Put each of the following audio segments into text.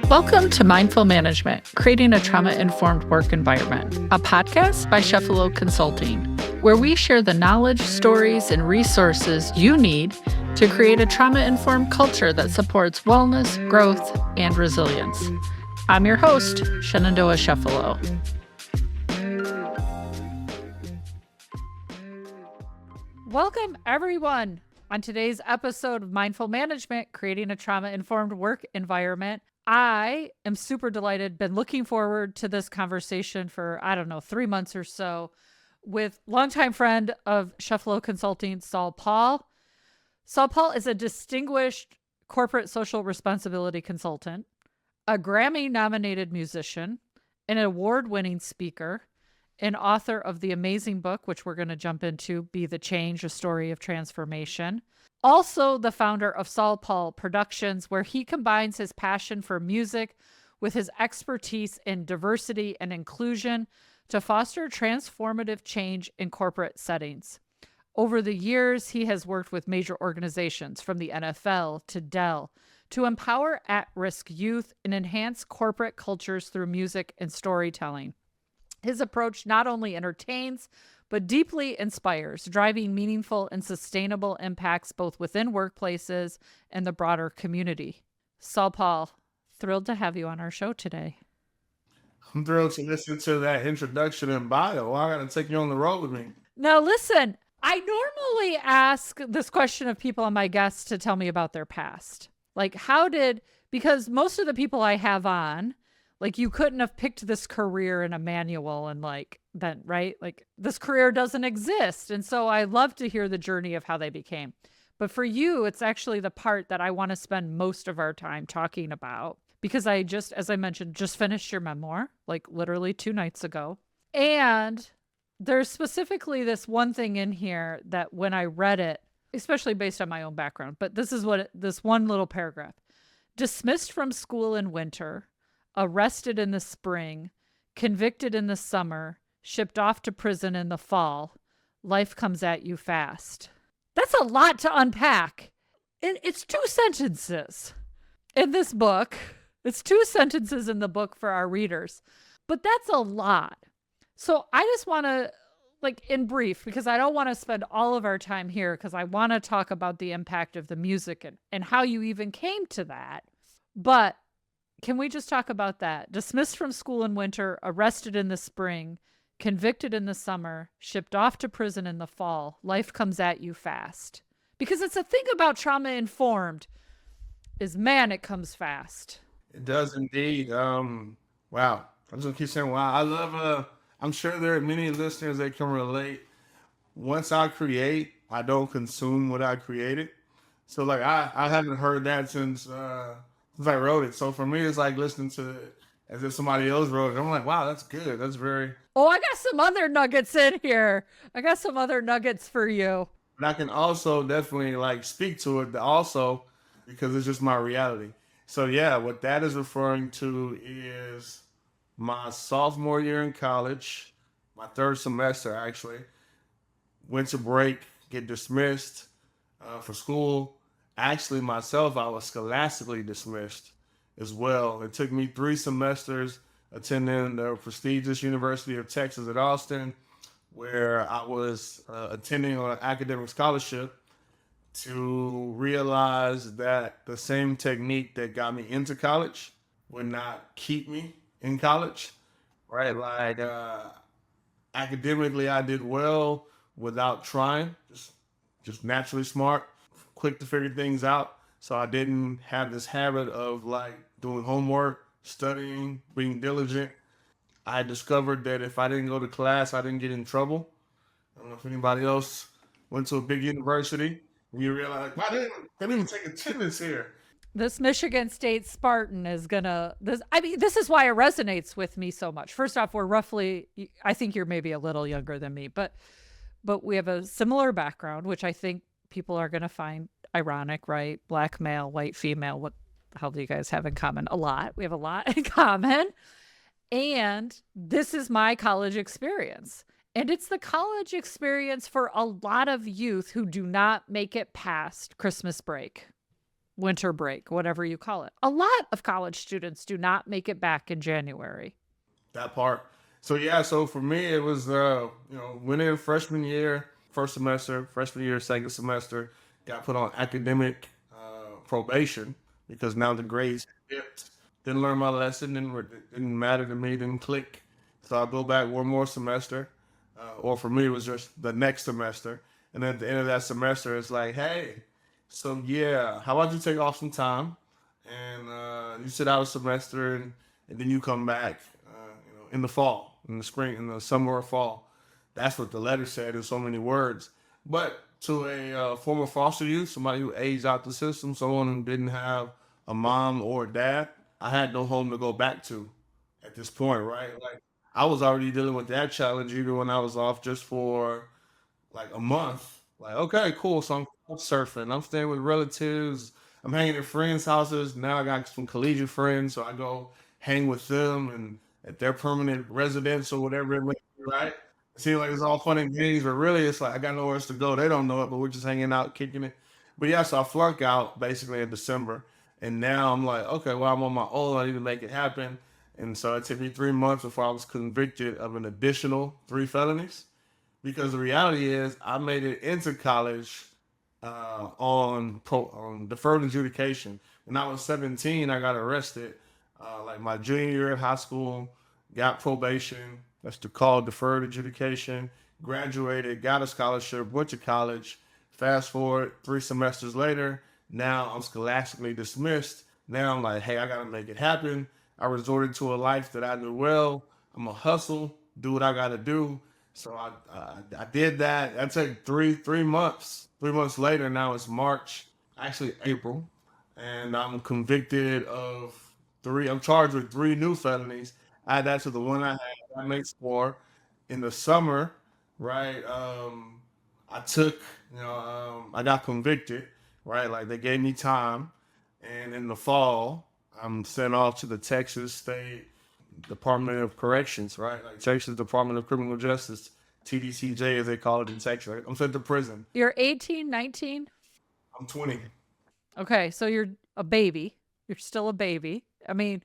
Welcome to Mindful Management, Creating a Trauma-Informed Work Environment, a podcast by Chefalo Consulting, where we share the knowledge, stories, and resources you need to create a trauma-informed culture that supports wellness, growth, and resilience. I'm your host, Shenandoah Chefalo. Welcome, everyone. On today's episode of Mindful Management, Creating a Trauma-Informed Work Environment, I am super delighted, been looking forward to this conversation for, 3 months or so with longtime friend of Chefalo Consulting, SaulPaul. SaulPaul is a distinguished corporate social responsibility consultant, a Grammy-nominated musician, an award-winning speaker, an author of the amazing book, which we're going to jump into, Be the Change, A Story of Transformation. Also the founder of SaulPaul Productions, where he combines his passion for music with his expertise in diversity and inclusion to foster transformative change in corporate settings. Over the years, he has worked with major organizations from the NFL to Dell to empower at-risk youth and enhance corporate cultures through music and storytelling. His approach not only entertains, but deeply inspires, driving meaningful and sustainable impacts both within workplaces and the broader community. SaulPaul, thrilled to have you on our show today. I'm thrilled to listen to that introduction and bio. I got to take you on the road with me. Now, listen, I normally ask this question of people on my guests to tell me about their past. Like, because most of the people I have on, like, you couldn't have picked this career in a manual and right? Like, this career doesn't exist. And so I love to hear the journey of how they became. But for you, it's actually the part that I want to spend most of our time talking about, because I just, as I mentioned, just finished your memoir, like literally 2 nights ago. And there's specifically this one thing in here that when I read it, especially based on my own background, but this is this one little paragraph: dismissed from school in winter, arrested in the spring, convicted in the summer, shipped off to prison in the fall. Life comes at you fast. That's a lot to unpack. It's 2 sentences in this book. It's 2 sentences in the book for our readers, but that's a lot. So I just want to, in brief, because I don't want to spend all of our time here, because I want to talk about the impact of the music and how you even came to that. But can we just talk about that? Dismissed from school in winter, arrested in the spring, convicted in the summer, shipped off to prison in the fall. Life comes at you fast. Because it's a thing about trauma-informed is, man, it comes fast. It does indeed. Wow. I'm just going to keep saying, wow. I love, I'm sure there are many listeners that can relate. Once I create, I don't consume what I created. So, I haven't heard that since I wrote it. So for me, it's like listening to it as if somebody else wrote it. I'm like, wow, that's good. That's very... Oh, I got some other nuggets in here. I got some other nuggets for you. But I can also definitely speak to it also because it's just my reality. So yeah, what that is referring to is my sophomore year in college, my 3rd semester actually. Winter break, get dismissed for school. Actually, myself, I was scholastically dismissed as well. It took me 3 semesters attending the prestigious University of Texas at Austin, where I was attending on an academic scholarship, to realize that the same technique that got me into college would not keep me in college, right? Academically, I did well without trying, just naturally smart, quick to figure things out. So I didn't have this habit of doing homework, studying, being diligent. I discovered that if I didn't go to class, I didn't get in trouble. I don't know if anybody else went to a big university and you realize, why they didn't even take attendance here. This Michigan State Spartan is this is why it resonates with me so much. First off, we're roughly, I think you're maybe a little younger than me, but we have a similar background, which I think people are going to find ironic, right? Black male, white female. What the hell do you guys have in common? A lot. We have a lot in common. And this is my college experience. And it's the college experience for a lot of youth who do not make it past Christmas break, winter break, whatever you call it. A lot of college students do not make it back in January. That part. So yeah, so for me it was went in freshman year, first semester, freshman year, second semester, got put on academic probation because now the grades dipped. Didn't learn my lesson, didn't matter to me, didn't click. So I'll go back one more semester, or for me it was just the next semester. And then at the end of that semester, it's like, hey, so yeah, how about you take off some time and you sit out a semester and then you come back, in the fall, in the spring, in the summer or fall. That's what the letter said in so many words. But to a former foster youth, somebody who aged out the system, someone who didn't have a mom or a dad, I had no home to go back to at this point, right? Like I was already dealing with that challenge even when I was off just for like a month. Like, okay, cool. So I'm couch surfing. I'm staying with relatives. I'm hanging at friends' houses. Now I got some collegiate friends, so I go hang with them and at their permanent residence or whatever it may be, right? It seems like it's all fun and games, but really it's like I got nowhere else to go. They don't know it, but we're just hanging out, kicking it. But yeah, so I flunk out basically in December. And now I'm like, okay, well, I'm on my own. I need to make it happen. And so it took me 3 months before I was convicted of an additional three felonies because the reality is I made it into college on deferred adjudication. When I was 17, I got arrested. Like my junior year of high school, got probation. That's the called deferred adjudication. Graduated, got a scholarship, went to college. Fast forward 3 semesters later, now I'm scholastically dismissed. Now I'm like, hey, I gotta make it happen. I resorted to a life that I knew well. I'm gonna hustle, do what I gotta do. So I did that. That took three months. 3 months later, now it's March, actually April, and I'm convicted of three. I'm charged with three new felonies. Add that to the one I had. That makes four. In the summer, right? I took, I got convicted, right? Like they gave me time, and in the fall, I'm sent off to the Texas State Department of Corrections, right? Like Texas Department of Criminal Justice, TDCJ as they call it in Texas. Right? I'm sent to prison. You're 18, 19? I'm 20. Okay, so you're a baby. You're still a baby. I mean,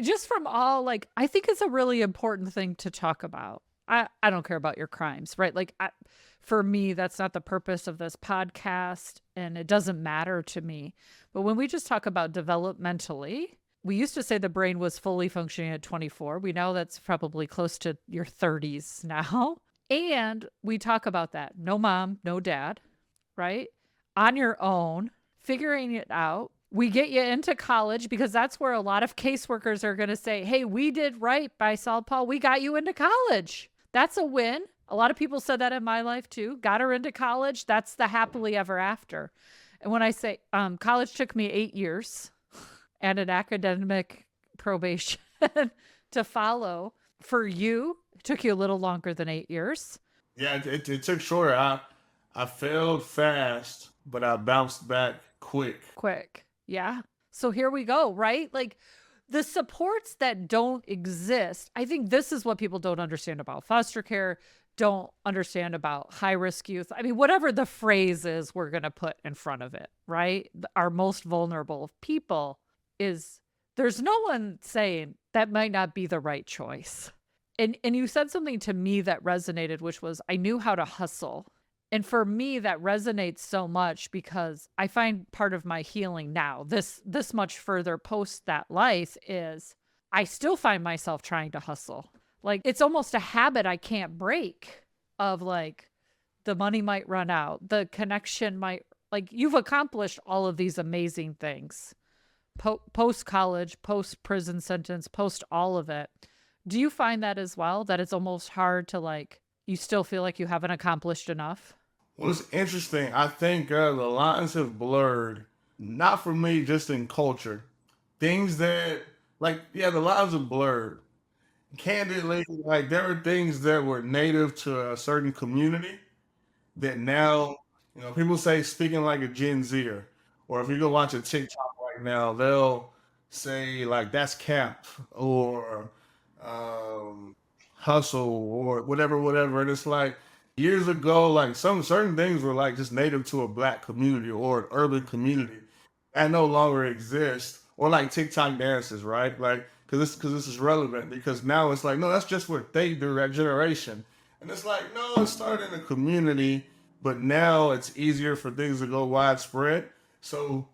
just from all like, I think it's a really important thing to talk about. I don't care about your crimes, right? For me, that's not the purpose of this podcast, and it doesn't matter to me. But when we just talk about developmentally, we used to say the brain was fully functioning at 24. We know that's probably close to your 30s now. And we talk about that. No mom, no dad, right? On your own, figuring it out. We get you into college because that's where a lot of caseworkers are going to say, hey, we did right by Saul Paul. We got you into college. That's a win. A lot of people said that in my life too. Got her into college. That's the happily ever after. And when I say college took me 8 years and an academic probation to follow, for you, it took you a little longer than 8 years. Yeah, it took shorter. I failed fast, but I bounced back quick. Quick. Yeah. So here we go, right? Like the supports that don't exist. I think this is what people don't understand about foster care, don't understand about high risk youth. I mean, whatever the phrase is we're going to put in front of it, right? Our most vulnerable people is there's no one saying that might not be the right choice. And you said something to me that resonated, which was I knew how to hustle. And for me, that resonates so much because I find part of my healing now, this much further post that life, is I still find myself trying to hustle. Like it's almost a habit I can't break of like the money might run out, the connection might, like you've accomplished all of these amazing things, post college, post prison sentence, post all of it. Do you find that as well? That it's almost hard to like, you still feel like you haven't accomplished enough? Well, it's interesting. I think the lines have blurred, not for me, just in culture. Things that, like, yeah, the lines are blurred. Candidly, like, there are things that were native to a certain community that now, people say speaking like a Gen Zer, or if you go watch a TikTok right now, they'll say, like, that's cap, or, um, hustle or whatever. And it's like years ago, like some certain things were like just native to a black community or an urban community that no longer exists. Or like TikTok dances, right? Like because this is relevant because now it's like no, that's just what they do that generation, and it's like no, it started in a community, but now it's easier for things to go widespread. So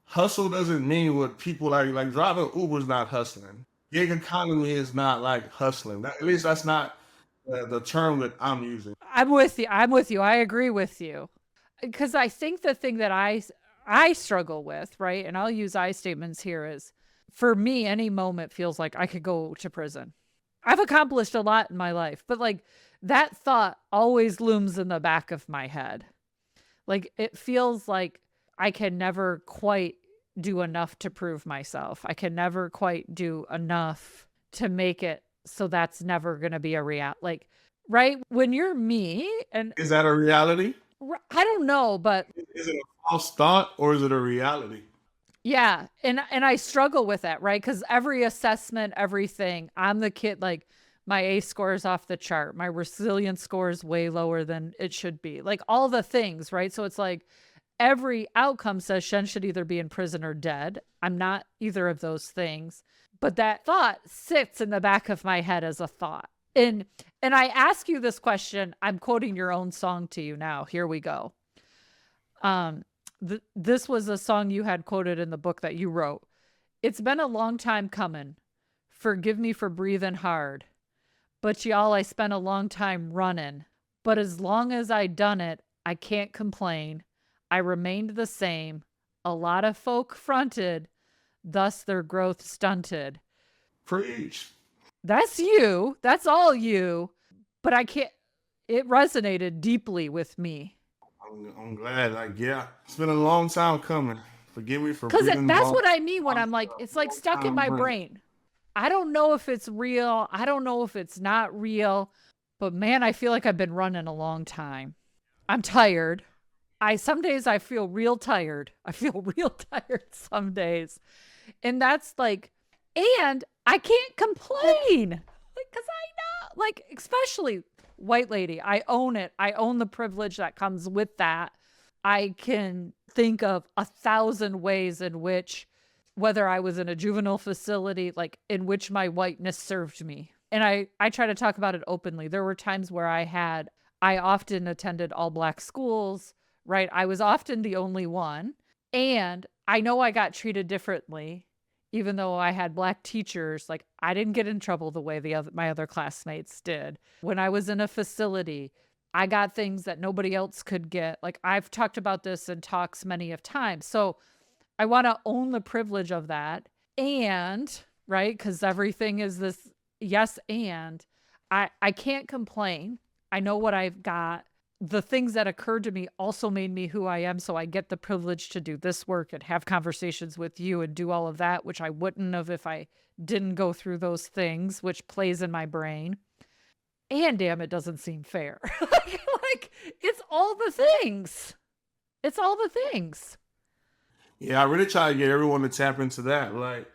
hustle doesn't mean what people like driving Uber's not hustling. Gig economy is not like hustling. At least that's not the term that I'm using. I'm with you. I'm with you. I agree with you. Because I think the thing that I struggle with, right? And I'll use I statements here is for me, any moment feels like I could go to prison. I've accomplished a lot in my life, but like that thought always looms in the back of my head. Like it feels like I can never quite do enough to prove myself. I can never quite do enough to make it so that's never going to be a like right when you're me and Is that a reality? I don't know, but Is it a false thought or is it a reality? yeah, and I struggle with that, right? Cuz every assessment, everything, I'm the kid like my A score is off the chart. My resilience score is way lower than it should be. Like all the things, right? So it's like every outcome says Shen should either be in prison or dead. I'm not either of those things. But that thought sits in the back of my head as a thought. And I ask you this question. I'm quoting your own song to you now. Here we go. This was a song you had quoted in the book that you wrote. It's been a long time coming. Forgive me for breathing hard. But y'all, I spent a long time running. But as long as I done it, I can't complain. I remained the same. A lot of folk fronted, thus their growth stunted. Preach. That's you. That's all you. But I can't, it resonated deeply with me. I'm glad. Like, yeah, it's been a long time coming. Forgive me for Because breathing that's long. what I mean when I'm like, it's like stuck in my brain. I don't know if it's real. I don't know if it's not real. But man, I feel like I've been running a long time. I'm tired. Some days I feel real tired. I feel real tired some days. And that's like, and I can't complain. Like, cause I know, like, especially white lady, I own it. I own the privilege that comes with that. I can think of 1,000 ways in which, whether I was in a juvenile facility, like in which my whiteness served me. And I try to talk about it openly. There were times where I often attended all black schools, right? I was often the only one. And I know I got treated differently, even though I had black teachers. Like I didn't get in trouble the way my other classmates did. When I was in a facility, I got things that nobody else could get. Like I've talked about this in talks many of times. So I want to own the privilege of that. And, right, because everything is this yes and I can't complain. I know what I've got. The things that occurred to me also made me who I am. So I get the privilege to do this work and have conversations with you and do all of that, which I wouldn't have if I didn't go through those things, which plays in my brain. And damn, it doesn't seem fair. like it's all the things. It's all the things. Yeah, I really try to get everyone to tap into that. Like,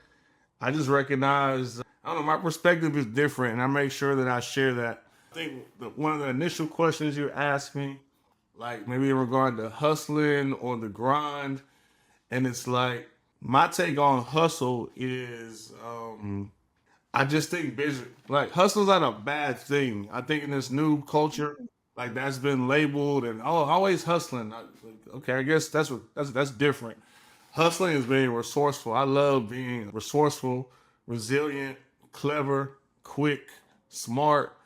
I just recognize, I don't know, my perspective is different, and I make sure that I share that. I think one of the initial questions you asked me, like maybe in regard to hustling or the grind, and it's like my take on hustle is, I just think business, like hustle's not a bad thing. I think in this new culture, like that's been labeled and oh, always hustling. Okay, I guess that's different. Hustling is being resourceful. I love being resourceful, resilient, clever, quick, smart.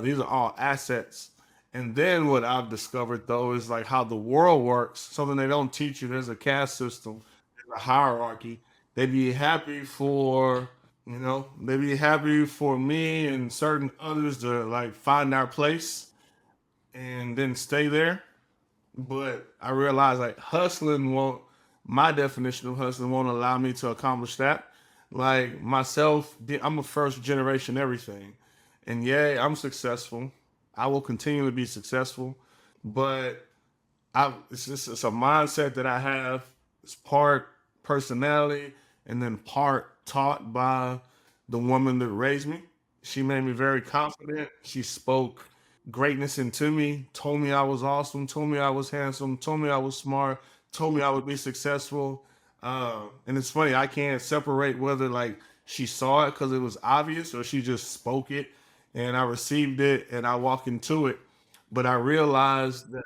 These are all assets. And then what I've discovered though is like how the world works. Something they don't teach you. There's a caste system, there's a hierarchy. They'd be happy for, they'd be happy for me and certain others to like find our place and then stay there. But I realize like hustling won't, my definition of hustling won't allow me to accomplish that. Like myself, I'm a first generation everything. And yeah, I'm successful. I will continue to be successful. But it's a mindset that I have. It's part personality and then part taught by the woman that raised me. She made me very confident. She spoke greatness into me, told me I was awesome, told me I was handsome, told me I was smart, told me I would be successful. And it's funny, I can't separate whether like she saw it because it was obvious or she just spoke it and I received it and I walked into it. But I realized that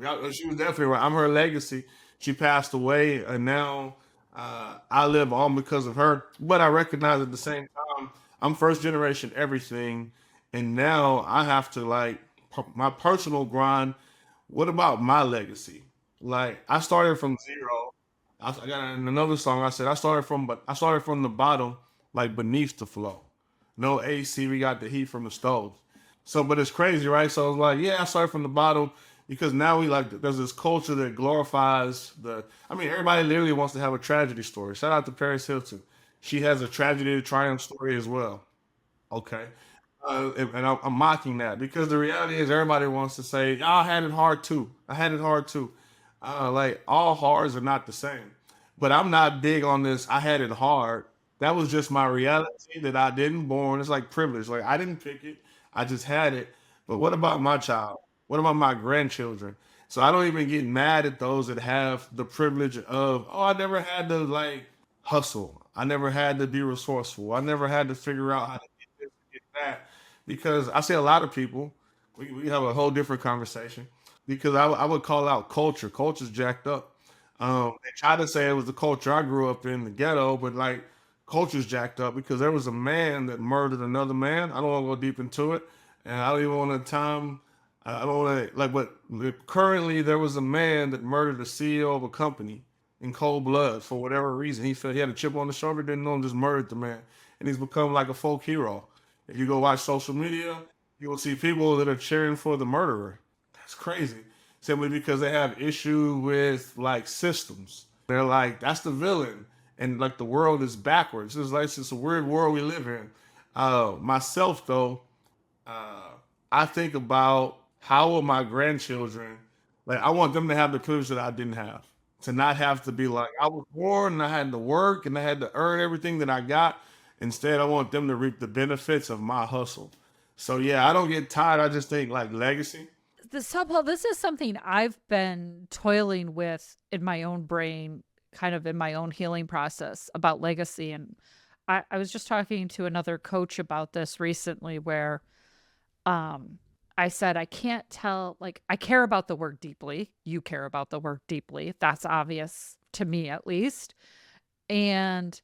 yeah, she was definitely right. I'm her legacy. She passed away, and now I live on because of her. But I recognize at the same time, I'm first generation everything, and now I have to like my personal grind. What about my legacy? Like I started from zero. I got in another song. I said I started from the bottom, like beneath the flow. No AC. We got the heat from the stove. So, but it's crazy, right? So it's like, yeah, I started from the bottom because now we like there's this culture that glorifies the. I mean, everybody literally wants to have a tragedy story. Shout out to Paris Hilton. She has a tragedy to triumph story as well. Okay. And I'm mocking that because the reality is everybody wants to say, "I had it hard too. I had it hard too." Like all hards are not the same, but I'm not big on this. I had it hard. That was just my reality that I didn't born. It's like privilege. Like I didn't pick it. I just had it. But what about my child? What about my grandchildren? So I don't even get mad at those that have the privilege of, oh, I never had to like hustle. I never had to be resourceful. I never had to figure out how to get this, get that. Because I see a lot of people, we have a whole different conversation. Because I would call out culture. Culture's jacked up. They try to say it was the culture I grew up in, the ghetto, but like culture's jacked up because there was a man that murdered another man. I don't want to go deep into it, and I don't even want to time. I don't want to like, but currently there was a man that murdered the CEO of a company in cold blood for whatever reason. He felt he had a chip on the shoulder, didn't know him, just murdered the man, and he's become like a folk hero. If you go watch social media, you will see people that are cheering for the murderer. That's crazy. Simply because they have issue with like systems. They're like, that's the villain. And like the world is backwards. It's like it's a weird world we live in. Myself though, uh, I think about how will my grandchildren like I want them to have the privilege that I didn't have. To not have to be like I was born and I had to work and I had to earn everything that I got. Instead, I want them to reap the benefits of my hustle. So yeah, I don't get tired. I just think like legacy. The SaulPaul, this is something I've been toiling with in my own brain, kind of in my own healing process about legacy. And I was just talking to another coach about this recently where um I said I can't tell, like I care about the work deeply. You care about the work deeply. That's obvious to me at least. And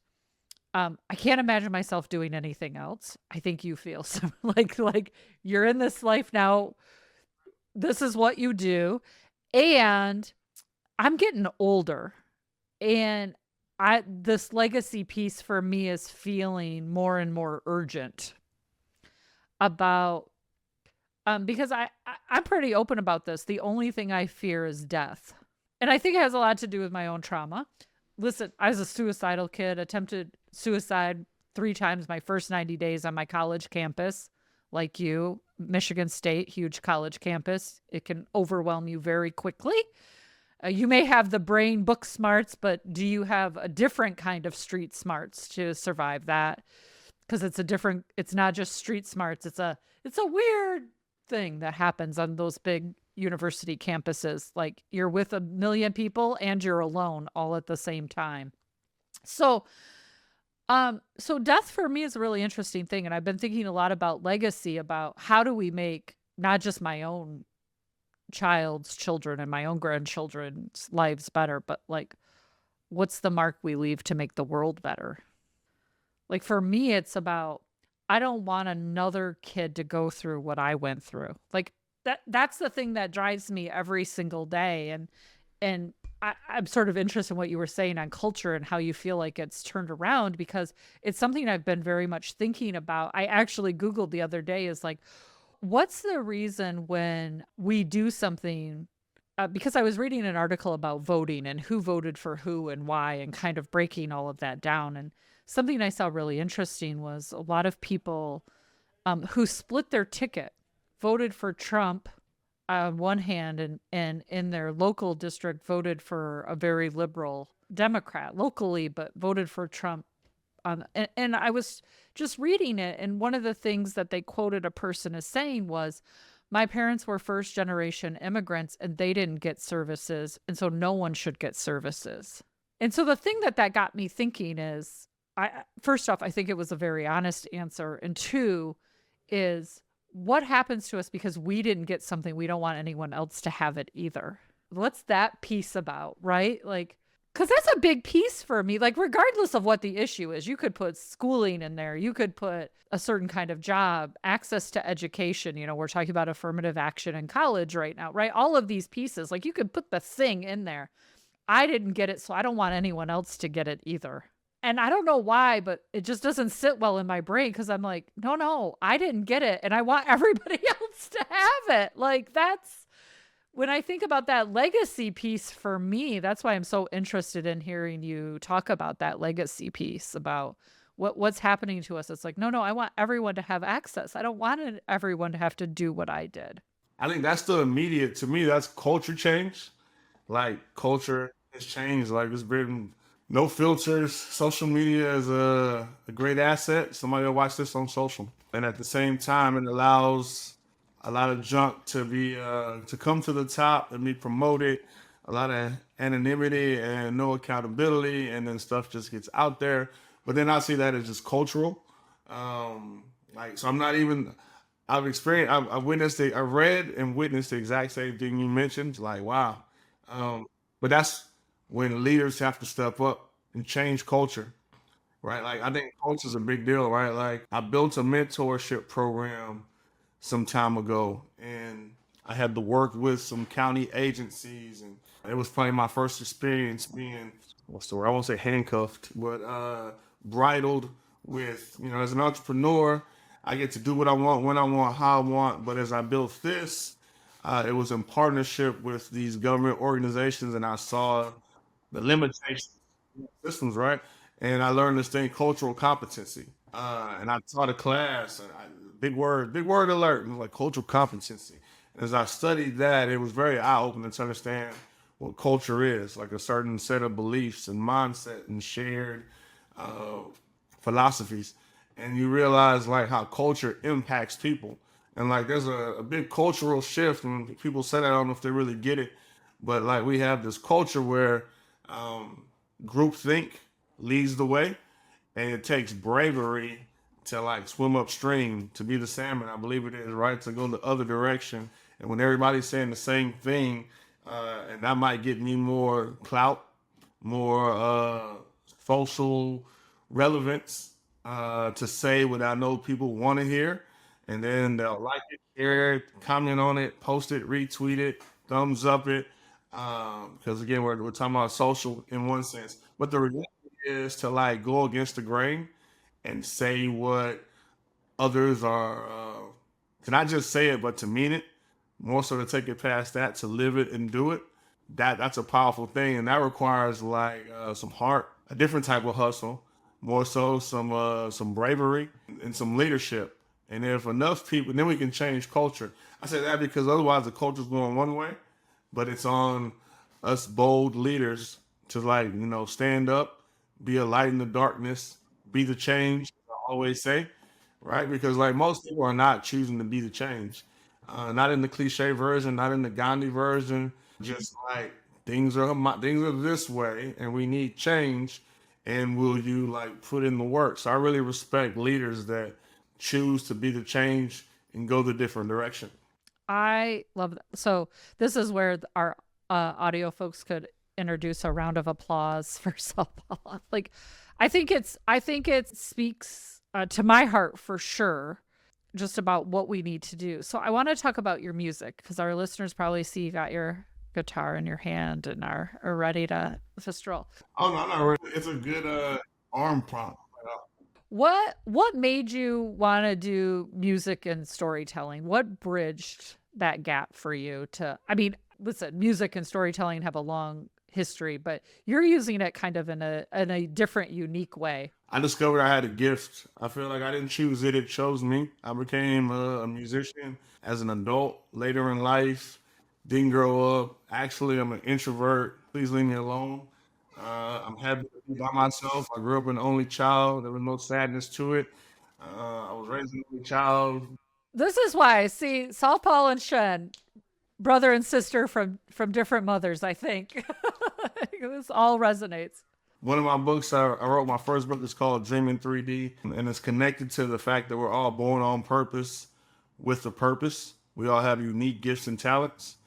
I can't imagine myself doing anything else. I think you feel so like you're in this life now. This is what you do. And I'm getting older. And I this legacy piece for me is feeling more and more urgent about because I'm pretty open about this. The only thing I fear is death. And I think it has a lot to do with my own trauma. Listen, I was a suicidal kid, attempted suicide 3 times my first 90 days on my college campus. Like you, Michigan State, huge college campus. It can overwhelm you very quickly. You may have the brain book smarts, but do you have a different kind of street smarts to survive that? Because it's not just street smarts. It's a weird thing that happens on those big university campuses. Like you're with a million people and you're alone all at the same time. So, so death for me is a really interesting thing. And I've been thinking a lot about legacy, about how do we make not just my own child's children and my own grandchildren's lives better, but like, what's the mark we leave to make the world better? Like for me, it's about I don't want another kid to go through what I went through. Like that's the thing that drives me every single day. And I'm sort of interested in what you were saying on culture and how you feel like it's turned around because it's something I've been very much thinking about. I actually Googled the other day is like, what's the reason when we do something? Because I was reading an article about voting and who voted for who and why and kind of breaking all of that down. And something I saw really interesting was a lot of people who split their ticket voted for Trump on one hand and in their local district voted for a very liberal Democrat locally, but voted for Trump on, and I was just reading it, and one of the things that they quoted a person as saying was, my parents were first generation immigrants and they didn't get services, and so no one should get services. And so the thing that got me thinking is, I first off, I think it was a very honest answer, and two is, what happens to us because we didn't get something, we don't want anyone else to have it either. What's that piece about, right? Like, because that's a big piece for me. Like, regardless of what the issue is, you could put schooling in there, you could put a certain kind of job, access to education. You know, we're talking about affirmative action in college right now, right? All of these pieces, like, you could put the thing in there. I didn't get it, so I don't want anyone else to get it either. And I don't know why, but it just doesn't sit well in my brain because I'm like, no, I didn't get it. And I want everybody else to have it. Like, that's when I think about that legacy piece for me, that's why I'm so interested in hearing you talk about that legacy piece about what's happening to us. It's like, no, I want everyone to have access. I don't want everyone to have to do what I did. I think that's the immediate, to me, that's culture change. Like culture has changed. Like it's been no filters. Social media is a great asset. Somebody will watch this on social. And at the same time, it allows a lot of junk to be to come to the top and be promoted. A lot of anonymity and no accountability, and then stuff just gets out there. But then I see that as just cultural. Like so, I'm not even. I've experienced. I've witnessed it. I read and witnessed the exact same thing you mentioned. Like wow. But that's when leaders have to step up and change culture, right? Like I think culture is a big deal, right? Like I built a mentorship program some time ago, and I had to work with some county agencies, and it was probably my first experience being what's the word? I won't say handcuffed, but bridled with as an entrepreneur, I get to do what I want, when I want, how I want. But as I built this, it was in partnership with these government organizations, and I saw the limitations of systems, right? And I learned this thing, cultural competency. And I taught a class, and big word alert, it was like cultural competency. And as I studied that, it was very eye-opening to understand what culture is, like a certain set of beliefs and mindset and shared uh, philosophies. And you realize like how culture impacts people. And like there's a big cultural shift, and people say that, I don't know if they really get it, but like we have this culture where um, groupthink leads the way, and it takes bravery to like swim upstream to be the salmon. I believe it is right to go the other direction. And when everybody's saying the same thing, and that might get me more clout, more social relevance to say what I know people want to hear, and then they'll like it, share it, comment on it, post it, retweet it, thumbs up it. Because again, we're talking about social in one sense, but the reality is to like go against the grain and say what others are. To not just say it, but to mean it. More so to take it past that, to live it and do it. That's a powerful thing, and that requires like some heart, a different type of hustle, more so some bravery and some leadership. And if enough people, then we can change culture. I say that because otherwise the culture's going one way, but it's on us bold leaders to like stand up, be a light in the darkness, be the change. I always say, right? Because like most people are not choosing to be the change, not in the cliche version, not in the Gandhi version. Just like things are this way, and we need change. And will you like put in the work? So I really respect leaders that choose to be the change and go the different direction. I love that. So this is where our audio folks could introduce a round of applause for SaulPaul. Like, I think it speaks to my heart for sure, just about what we need to do. So I want to talk about your music because our listeners probably see you got your guitar in your hand and are ready to stroll. Oh no, not really. It's a good arm prompt. What made you want to do music and storytelling? What bridged that gap for you to, I mean, listen, music and storytelling have a long history, but you're using it kind of in a different, unique way. I discovered I had a gift. I feel like I didn't choose it; it chose me. I became a musician as an adult later in life. Didn't grow up. Actually, I'm an introvert. Please leave me alone. I'm happy to be by myself. I grew up an only child. There was no sadness to it. I was raised an only child. This is why I see Saul, Paul, and Shen, brother and sister from different mothers. I think this all resonates. One of my books I wrote, my first book is called Dreaming 3D, and it's connected to the fact that we're all born on purpose with a purpose. We all have unique gifts and talents.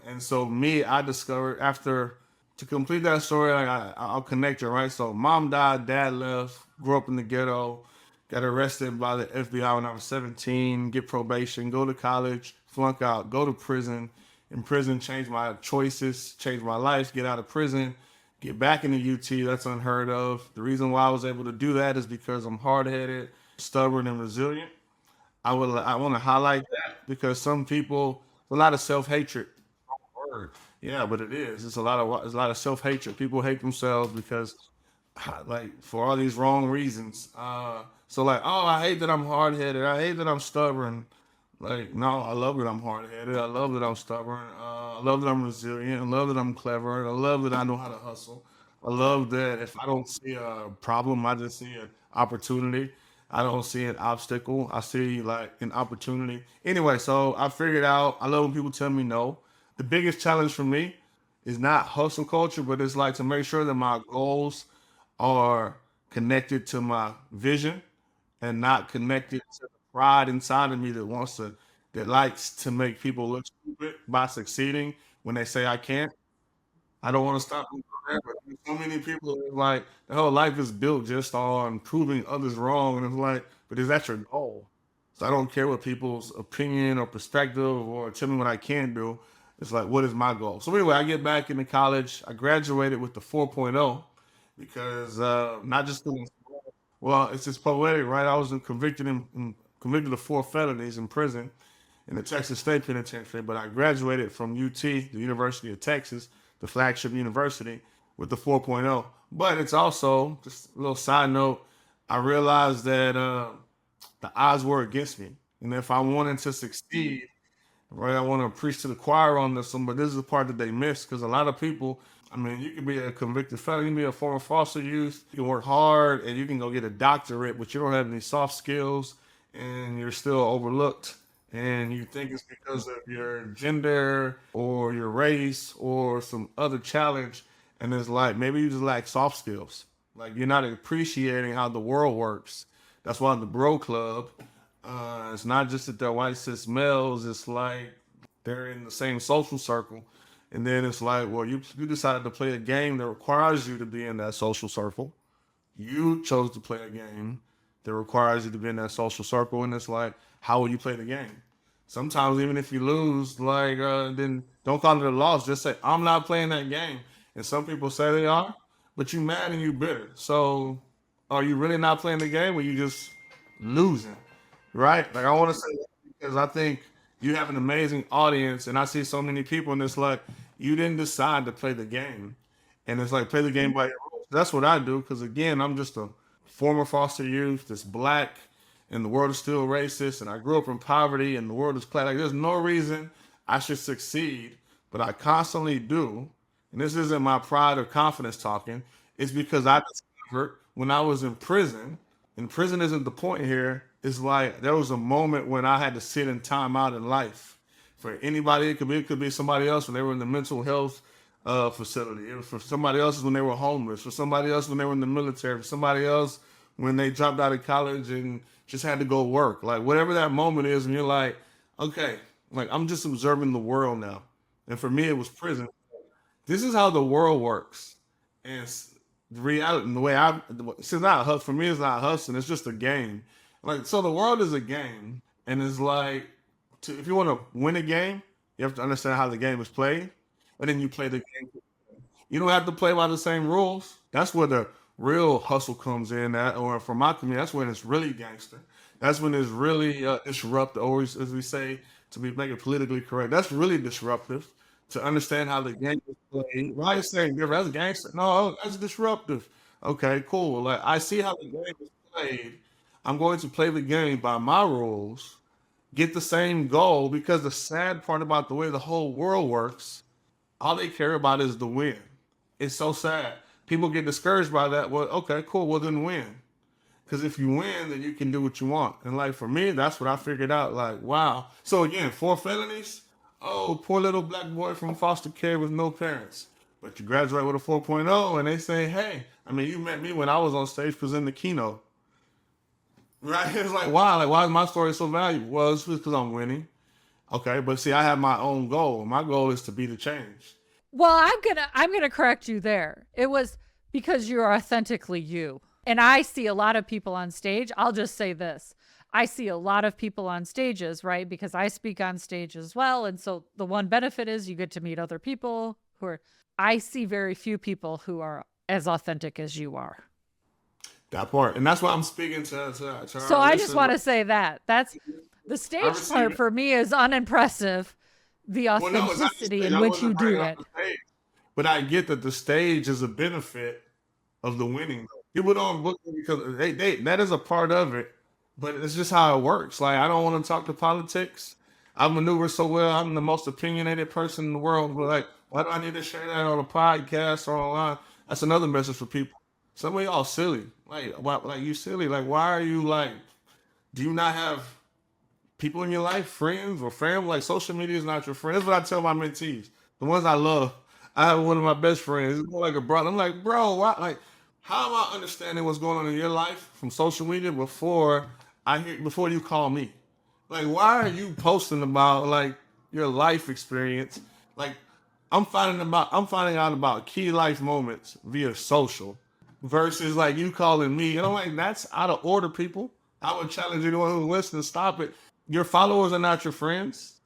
And so me, I discovered after to complete that story, like I'll connect it, right? So mom died, dad left, grew up in the ghetto, got arrested by the FBI when I was 17, get probation, go to college, flunk out, go to prison. In prison, change my choices, change my life, get out of prison, get back into UT. That's unheard of. The reason why I was able to do that is because I'm hard headed, stubborn, and resilient. I want to highlight that because some people, a lot of self hatred word. Yeah, but it is. It's a lot of self hatred. People hate themselves because, like, for all these wrong reasons. So like, oh, I hate that I'm hard headed. I hate that I'm stubborn. Like, no, I love that I'm hard headed. I love that I'm stubborn. I love that I'm resilient. I love that I'm clever. I love that I know how to hustle. I love that if I don't see a problem, I just see an opportunity. I don't see an obstacle. I see like an opportunity. Anyway, so I figured out I love when people tell me no. The biggest challenge for me is not hustle culture, but it's like to make sure that my goals are connected to my vision and not connected to the pride inside of me that likes to make people look stupid by succeeding when they say I can't. I don't want to stop them forever. There's so many people that like their whole life is built just on proving others wrong, and it's like, but is that your goal? So I don't care what people's opinion or perspective or tell me what I can do. It's like, what is my goal? So anyway, I get back into college. I graduated with the 4.0 because not just 'cause well, it's just poetic, right? I was convicted of 4 felonies in prison in the Texas State Penitentiary, but I graduated from UT, the University of Texas, the flagship university, with the 4.0. But it's also just a little side note. I realized that the odds were against me, and if I wanted to succeed, right, I want to preach to the choir on this one, but this is the part that they miss because a lot of people, I mean, you can be a convicted felon, you can be a former foster youth, you can work hard and you can go get a doctorate, but you don't have any soft skills and you're still overlooked. And you think it's because of your gender or your race or some other challenge. And it's like maybe you just lack soft skills. Like you're not appreciating how the world works. That's why the Bro Club, it's not just that they're white cis males. It's like they're in the same social circle, and then it's like, well, you decided to play a game that requires you to be in that social circle. You chose to play a game that requires you to be in that social circle, and it's like, how will you play the game? Sometimes even if you lose, like then don't call it a loss. Just say I'm not playing that game. And some people say they are, but you mad and you bitter. So are you really not playing the game, or you just losing? Right? Like I want to say that because I think you have an amazing audience, and I see so many people, and it's like you didn't decide to play the game, and it's like play the game by your rules. That's what I do because again, I'm just a former foster youth that's black, and the world is still racist, and I grew up in poverty, and the world is class. Like there's no reason I should succeed, but I constantly do, and this isn't my pride or confidence talking. It's because I discovered when I was in prison, and prison isn't the point here. It's like there was a moment when I had to sit in time out in life. For anybody, it could be somebody else when they were in the mental health facility. It was for somebody else when they were homeless. For somebody else when they were in the military. For somebody else when they dropped out of college and just had to go work. Like whatever that moment is, and you're like, okay, like I'm just observing the world now. And for me, it was prison. This is how the world works. And the reality, and the way it's not a hustle. For me, it's not hustling. It's just a game. Like, so the world is a game. And it's like, if you want to win a game, you have to understand how the game is played. And then you play the game. You don't have to play by the same rules. That's where the real hustle comes in. That, or for my community, that's when it's really gangster. That's when it's really disruptive, or as we say, to be make it politically correct. That's really disruptive to understand how the game is played. Why is saying different? That's gangster. No, that's disruptive. Okay, cool. Like I see how the game is played. I'm going to play the game by my rules, get the same goal because the sad part about the way the whole world works, all they care about is the win. It's so sad. People get discouraged by that. Well, okay, cool. Well, then win. Because if you win, then you can do what you want. And like for me, that's what I figured out. Like, wow. So again, 4 felonies. Oh, poor little black boy from foster care with no parents. But you graduate with a 4.0 and they say, hey, I mean, you met me when I was on stage presenting the keynote. Right? It's like, why? Like, why is my story so valuable? Well, it's because I'm winning. Okay, but see, I have my own goal. My goal is to be the change. Well, I'm gonna correct you there. It was because you're authentically you. And I see a lot of people on stage. I'll just say this. I see a lot of people on stages, right? Because I speak on stage as well. And so the one benefit is you get to meet other people who are, I see very few people who are as authentic as you are. That part. And that's why I'm speaking to So our I just want listeners. to say that. That's the I stage receive part it. for me is unimpressive. The Well, no, it's not the authenticity stage. in I which wasn't you do bragging off it. the stage. But I get that the stage is a benefit of the winning. People don't book it because they that is a part of it, but it's just how it works. Like I don't want to talk to politics. I maneuver so well. I'm the most opinionated person in the world. But like, why do I need to share that on a podcast or online? That's another message for people. Some of y'all silly. Like, why? Like you silly. Like, why are you like? Do you not have people in your life, friends or family? Like social media is not your friend. That's what I tell my mentees. The ones I love. I have one of my best friends. He's more like a brother. I'm like, bro, why? Like, how am I understanding what's going on in your life from social media before you call me? Like, why are you posting about like your life experience? Like, I'm finding out about key life moments via social versus like you calling me. And I'm like, that's out of order, people. I would challenge anyone who's listening, stop it. Your followers are not your friends.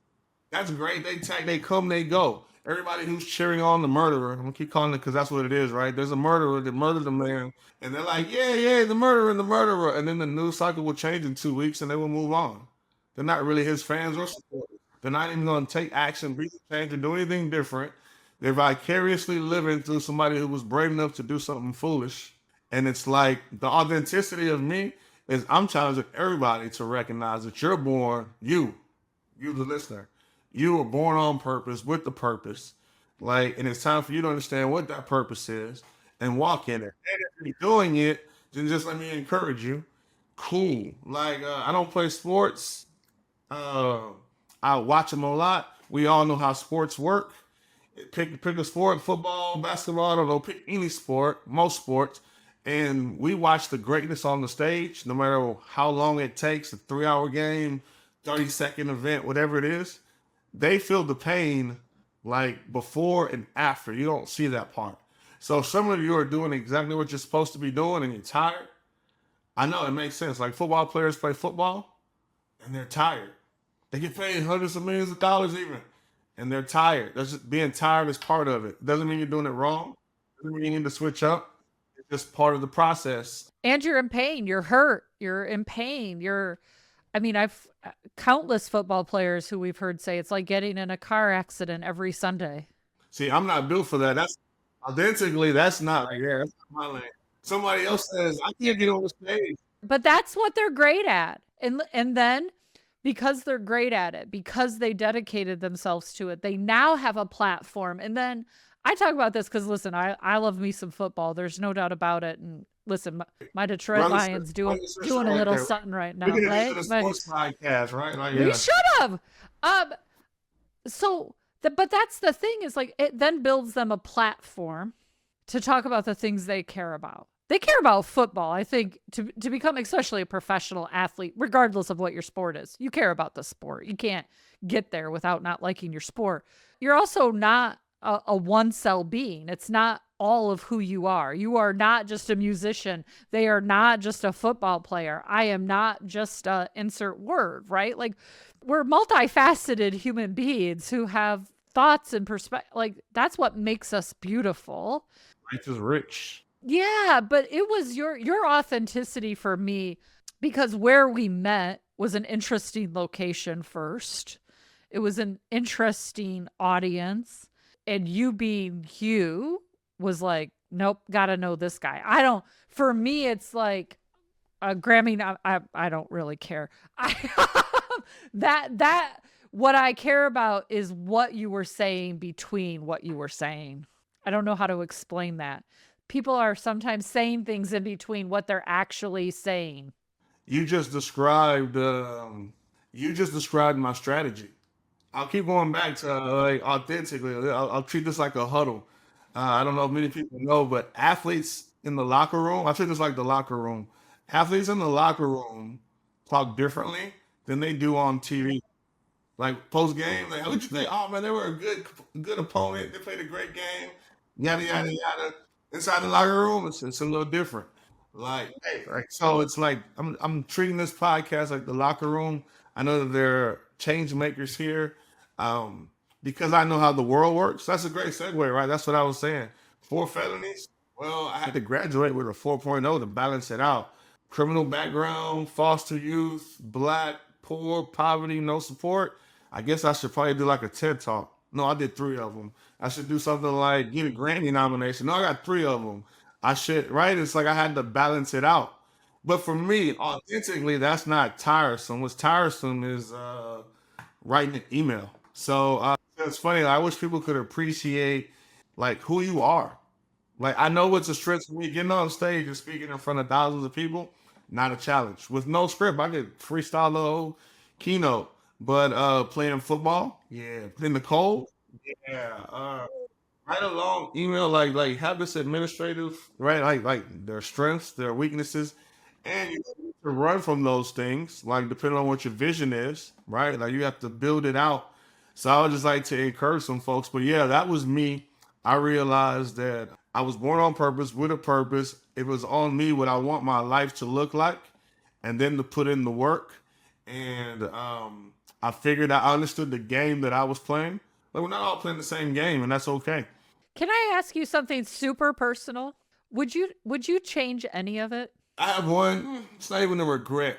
That's great. They come, they go. Everybody who's cheering on the murderer, I'm gonna keep calling it because that's what it is, right? There's a murderer that murdered a man, and they're like, yeah, yeah, the murderer, and then the news cycle will change in 2 weeks, and they will move on. They're not really his fans or supporters. They're not even going to take action, be the change, or do anything different. They're vicariously living through somebody who was brave enough to do something foolish, and it's like the authenticity of me is I'm challenging everybody to recognize that you're born you the listener. You were born on purpose with the purpose. Like, and it's time for you to understand what that purpose is and walk in it. And if you're doing it, then just let me encourage you. Cool. Like, I don't play sports. Uh, I watch them a lot. We all know how sports work. Pick a sport, football, basketball, I don't know, pick any sport, most sports, and we watch the greatness on the stage, no matter how long it takes, a 3 hour game, 30-second event, whatever it is, they feel the pain like before and after. You don't see that part. So some of you are doing exactly what you're supposed to be doing and you're tired. I know it makes sense. Like football players play football and they're tired. They get paid hundreds of millions of dollars even, and they're tired. That's just being tired is part of it. Doesn't mean you're doing it wrong. Doesn't mean you need to switch up. It's just part of the process. And you're in pain. You're hurt. You're in pain. I mean, I've countless football players who we've heard say it's like getting in a car accident every Sunday. See, I'm not built for that. That's authentically, that's not like, yeah, that's not my lane. Somebody else says, I can't get on the stage. But that's what they're great at. And then because they're great at it, because they dedicated themselves to it, they now have a platform. And then I talk about this because listen, I love me some football. There's no doubt about it. And listen, my Detroit Brother, Lions brother, doing a right little there. something right We now, can have right? a But sports podcast, right? Like, we yeah. should have. Um, so but that's the thing is like it then builds them a platform to talk about the things they care about. They care about football. I think to become especially a professional athlete, regardless of what your sport is, you care about the sport. You can't get there without not liking your sport. You're also not a one cell being. It's not all of who you are. You are not just a musician. They are not just a football player. I am not just a insert word, right? Like we're multifaceted human beings who have thoughts and perspective. Like that's what makes us beautiful. Life is rich. Yeah, but it was your authenticity for me because where we met was an interesting location first. It was an interesting audience, and you being you was like, nope, got to know this guy. I don't for me it's like a Grammy I don't really care. I that what I care about is what you were saying between what you were saying. I don't know how to explain that. people are sometimes saying things in between what they're actually saying. You just described you just described my strategy. I'll keep going back to like authentically. I'll treat this like a huddle. I don't know if many people know, but athletes in the locker room, I treat this like the locker room. Athletes in the locker room talk differently than they do on TV. Like post game, like what you think? Oh man, they were a good opponent. They played a great game. Yada yada yada. Inside the locker room, it's a little different. Like, hey, right. So it's like I'm treating this podcast like the locker room. I know that there are change makers here, um, because I know how the world works. That's a great segue, right? That's what I was saying. 4 felonies. Well, I had to graduate with a 4.0 to balance it out. Criminal background, foster youth, black, poor, poverty, no support. I guess I should probably do like a TED talk. No, I did three of them. I should do something like get a Grammy nomination. No, I got three of them. I should, right? It's like I had to balance it out. But for me, authentically, that's not tiresome. What's tiresome is writing an email. So it's funny. I wish people could appreciate like who you are. Like I know it's a stretch for me getting on stage and speaking in front of thousands of people, not a challenge. With no script, I could freestyle the whole keynote. But playing football, yeah, in the cold, yeah. Write a long email like have this administrative, right? Like their strengths, their weaknesses, and you have to run from those things, like depending on what your vision is, right? Like you have to build it out. So I would just like to encourage some folks. But yeah, that was me. I realized that I was born on purpose with a purpose. It was on me what I want my life to look like, and then to put in the work. And I figured I understood the game that I was playing. Like we're not all playing the same game, and that's okay. Can I ask you something super personal? Would you change any of it? I have one. It's not even a regret.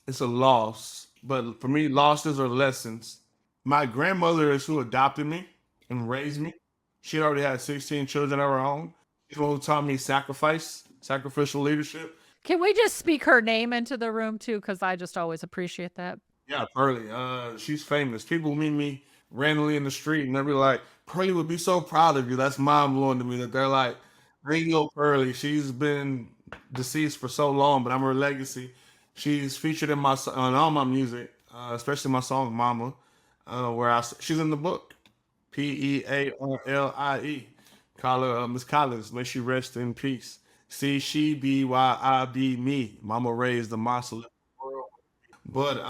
It's a loss. But for me, losses are lessons. My grandmother is who adopted me and raised me. She already had 16 children of her own. She's the one who taught me sacrificial leadership. Can we just speak her name into the room too? Because I just always appreciate that. Yeah, Pearlie. She's famous. People meet me randomly in the street and they'll be like, Pearlie would be so proud of you. That's mind blowing to me that they're like, Radio Pearlie. She's been deceased for so long, but I'm her legacy. She's featured in on all my music, especially my song Mama, where she's in the book. Pearlie. Call her Miss Collins. May she rest in peace. See, she be why I be me. Mama raised the monster. But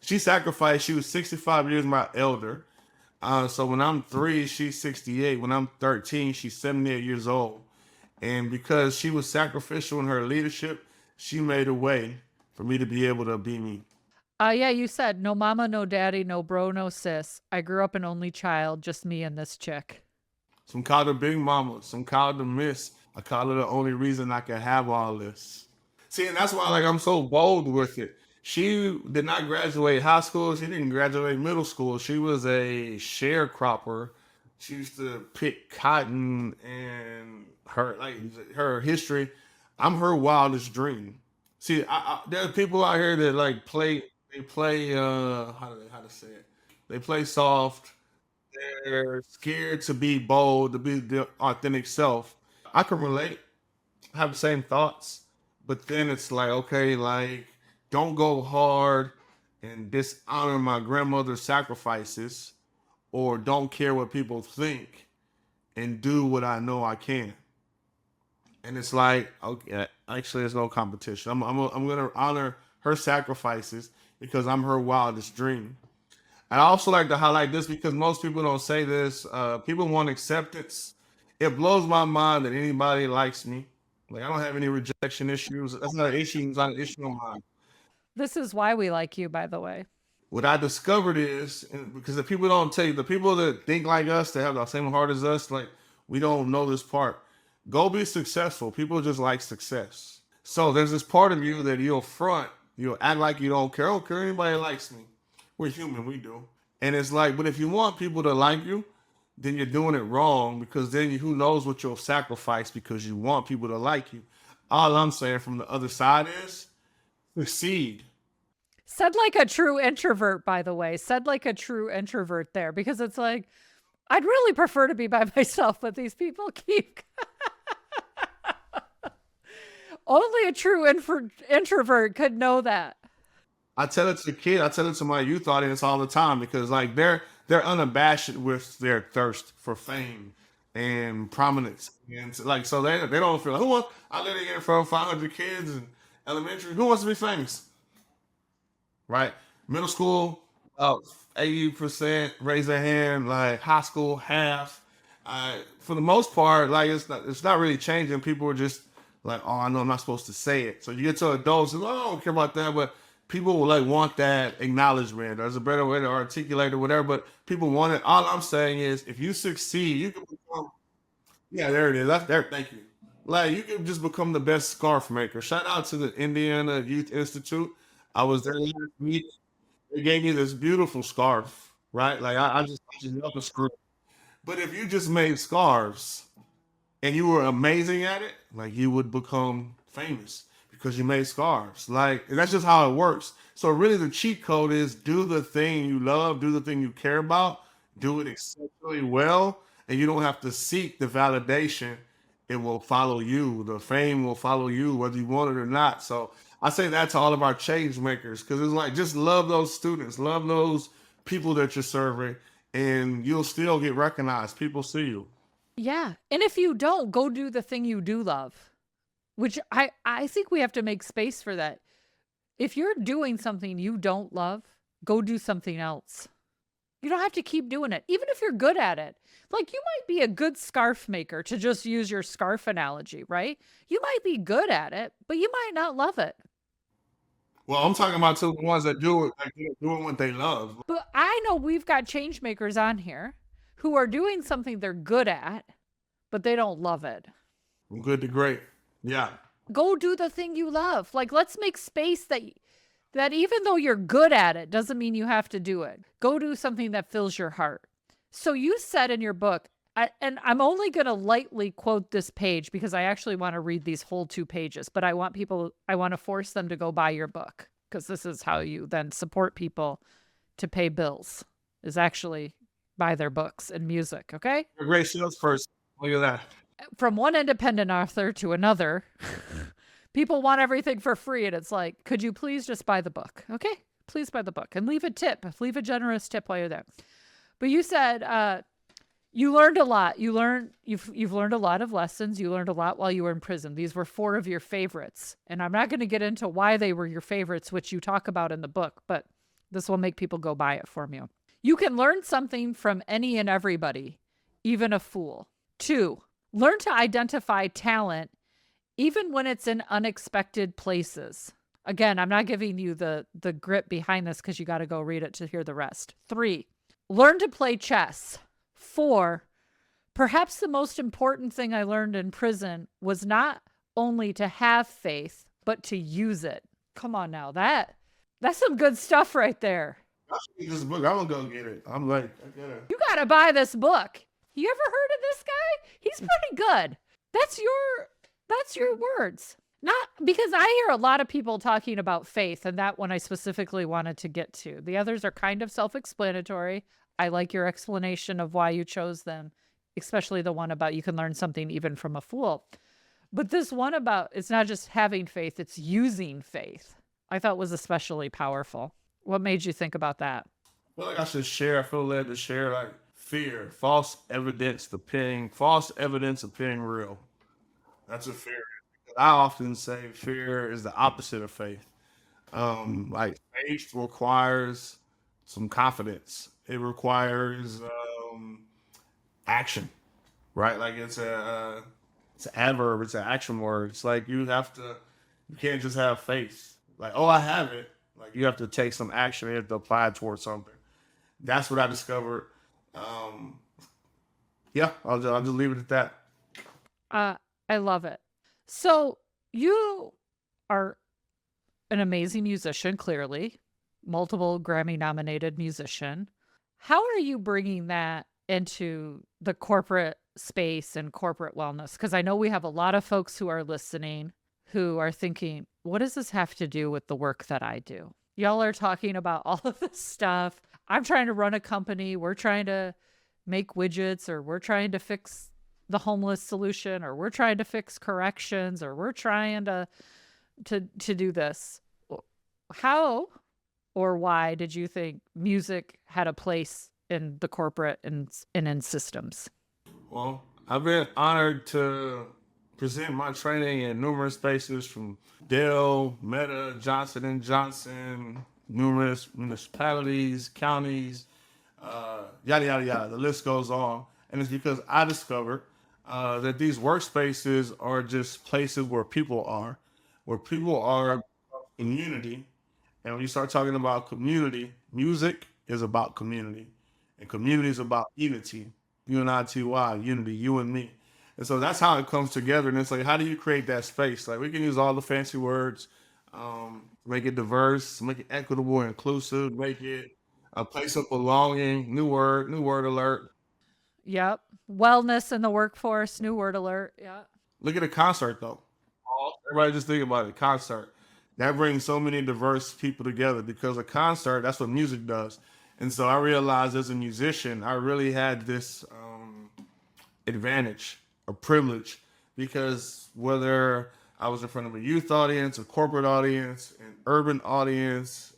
she sacrificed. She was 65 years my elder. So when I'm 3, she's 68. When I'm 13, she's 78 years old. And because she was sacrificial in her leadership, she made a way for me to be able to be me. Yeah, you said no mama, no daddy, no bro, no sis. I grew up an only child, just me and this chick. Some call her Big Mama. Some call her Miss. I call her the only reason I can have all this. See, and that's why like I'm so bold with it. She did not graduate high school. She didn't graduate middle school. She was a sharecropper. She used to pick cotton and her history. I'm her wildest dream. See, there are people out here that like play. They play. How to say it? They play soft. They're scared to be bold, to be their authentic self. I can relate. I have the same thoughts, but then it's like, okay, like don't go hard and dishonor my grandmother's sacrifices, or don't care what people think and do what I know I can. And it's like, okay, actually, there's no competition. I'm going to honor her sacrifices because I'm her wildest dream. And I also like to highlight this because most people don't say this. People want acceptance. It blows my mind that anybody likes me. Like, I don't have any rejection issues. That's not an issue. It's not an issue of mine. This is why we like you, by the way. What I discovered is, because the people don't tell you, the people that think like us, that have the same heart as us, like, we don't know this part. Go be successful. People just like success. So there's this part of you that you'll act like you don't care. I don't care anybody likes me. We're human, we do. And it's like, but if you want people to like you, then you're doing it wrong because then who knows what you'll sacrifice because you want people to like you. All I'm saying from the other side is succeed. Said like a true introvert, by the way. Said like a true introvert there because it's like, I'd really prefer to be by myself, but these people keep. Only a true introvert could know that. I tell it to kids, I tell it to my youth audience all the time because like they're unabashed with their thirst for fame and prominence, and like so they don't feel like who wants. I let it in from 500 kids in elementary. Who wants to be famous? Right? Middle school, 80% raise their hand. Like high school, half. For the most part, like it's not really changing. People are just like, oh, I know I'm not supposed to say it. So you get to adults, and oh, I don't care about that, but people will like want that acknowledgement. There's a better way to articulate it, whatever. But people want it. All I'm saying is, if you succeed, you can become. Yeah, there it is. That's there. Thank you. Like you can just become the best scarf maker. Shout out to the Indiana Youth Institute. I was there last week. They gave me this beautiful scarf, right? Like I just love the screw. But if you just made scarves and you were amazing at it, like you would become famous because you made scarves. Like that's just how it works. So really, the cheat code is do the thing you love, do the thing you care about, do it exceptionally well, and you don't have to seek the validation. It will follow you. The fame will follow you, whether you want it or not. So I say that to all of our change makers because it's like just love those students, love those people that you're serving, and you'll still get recognized. People see you. Yeah. And if you don't, go do the thing you do love, which I think we have to make space for that. If you're doing something you don't love, go do something else. You don't have to keep doing it, even if you're good at it. Like you might be a good scarf maker, to just use your scarf analogy, right? You might be good at it, but you might not love it. Well, I'm talking about to the ones that do it, like they're doing what they love. But I know we've got change makers on here who are doing something they're good at, but they don't love it. From good to great. Yeah. Go do the thing you love. Like let's make space that even though you're good at it doesn't mean you have to do it. Go do something that fills your heart. So you said in your book, and I'm only going to lightly quote this page because I actually want to read these whole 2 pages, but I want to force them to go buy your book because this is how you then support people to pay bills, is actually buy their books and music, okay? You're a great salesperson. Look at that. From one independent author to another, people want everything for free. And it's like, could you please just buy the book? Okay, please buy the book and leave a tip. Leave a generous tip while you're there. But you said you learned a lot. You've learned a lot of lessons. You learned a lot while you were in prison. These were 4 of your favorites. And I'm not going to get into why they were your favorites, which you talk about in the book, but this will make people go buy it from you. You can learn something from any and everybody, even a fool. 2, learn to identify talent even when it's in unexpected places. Again, I'm not giving you the grit behind this because you got to go read it to hear the rest. 3, learn to play chess. 4, perhaps the most important thing I learned in prison was not only to have faith, but to use it. Come on now, that's some good stuff right there. I should get this book. I'm gonna go get it. I'm like, I gotta. You got to buy this book. You ever heard of this guy? He's pretty good. That's your words. Not because I hear a lot of people talking about faith, and that one I specifically wanted to get to. The others are kind of self-explanatory. I like your explanation of why you chose them, especially the one about you can learn something even from a fool. But this one about it's not just having faith, it's using faith. I thought was especially powerful. What made you think about that? I feel like I should share. I feel led to share like fear, false evidence appearing real. That's what fear is. I often say fear is the opposite of faith. Like faith requires some confidence. It requires action, right? Like it's an adverb. It's an action word. It's like you have to. You can't just have faith. Like oh, I have it. Like you have to take some action. You have to apply it towards something. That's what I discovered. Um, yeah, I'll just leave it at that. I love it. So you are an amazing musician, clearly, multiple Grammy-nominated musician. How are you bringing that into the corporate space and corporate wellness? Because I know we have a lot of folks who are listening who are thinking, what does this have to do with the work that I do? Y'all are talking about all of this stuff. I'm trying to run a company. We're trying to make widgets or we're trying to fix the homeless solution, or we're trying to fix corrections, or we're trying to do this. How or why did you think music had a place in the corporate and in systems? Well, I've been honored to present my training in numerous spaces from Dell, Meta, Johnson and Johnson, numerous municipalities, counties, yada yada yada. The list goes on, and it's because I discovered that these workspaces are just places where people are in unity. And when you start talking about community, music is about community, and community is about unity. UNITY, unity, you and me. And so that's how it comes together. And it's like, how do you create that space? Like, we can use all the fancy words, make it diverse, make it equitable, inclusive, make it a place of belonging. New word alert. Yep. Wellness in the workforce, new word alert. Yeah. Look at a concert though. Everybody just think about it. Concert. That brings so many diverse people together because a concert, that's what music does. And so I realized as a musician, I really had this advantage, a privilege, because whether I was in front of a youth audience, a corporate audience, an urban audience,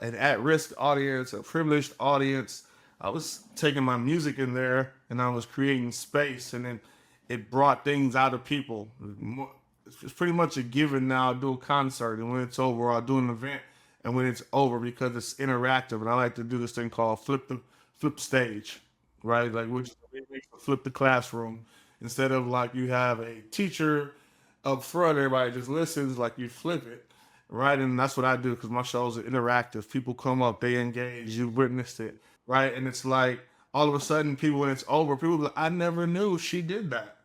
an at risk audience, a privileged audience, I was taking my music in there and I was creating space, and then it brought things out of people. It's pretty much a given now. I do a concert, and when it's over, I'll do an event, and when it's over, because it's interactive, and I like to do this thing called flip stage, right? Like which flip the classroom. Instead of like you have a teacher up front, everybody just listens. Like you flip it, right? And that's what I do because my shows are interactive. People come up, they engage, you witnessed it, right? And it's like all of a sudden, people when it's over, people be like, I never knew she did that.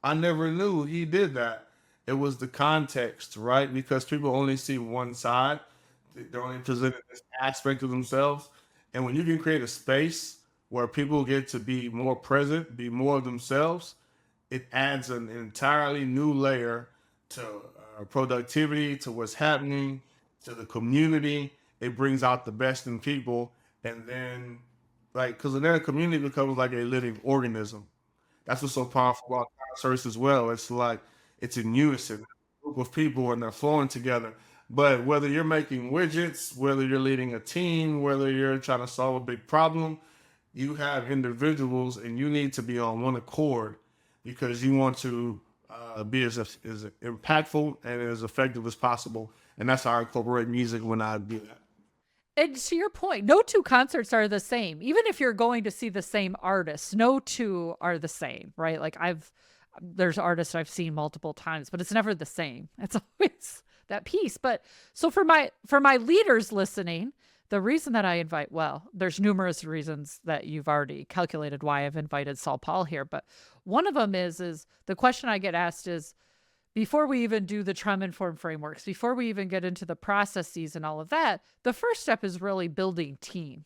I never knew he did that. It was the context, right? Because people only see one side. They're only presented this aspect of themselves. And when you can create a space where people get to be more present, be more of themselves, it adds an entirely new layer to productivity, to what's happening, to the community. It brings out the best in people. And then, like, because then a community becomes like a living organism. That's what's so powerful about concerts as well. It's like it's in unison, a group of people, and they're flowing together. But whether you're making widgets, whether you're leading a team, whether you're trying to solve a big problem, you have individuals, and you need to be on one accord because you want to be as impactful and as effective as possible. And that's how I incorporate music when I do that. And to your point, no two concerts are the same. Even if you're going to see the same artist, no two are the same, right? Like there's artists I've seen multiple times, but it's never the same. It's always that piece. But so for my leaders listening, the reason that I invite, well, there's numerous reasons that you've already calculated why I've invited Saul Paul here, but one of them is the question I get asked is, before we even do the trauma informed frameworks, before we even get into the processes and all of that, the first step is really building team.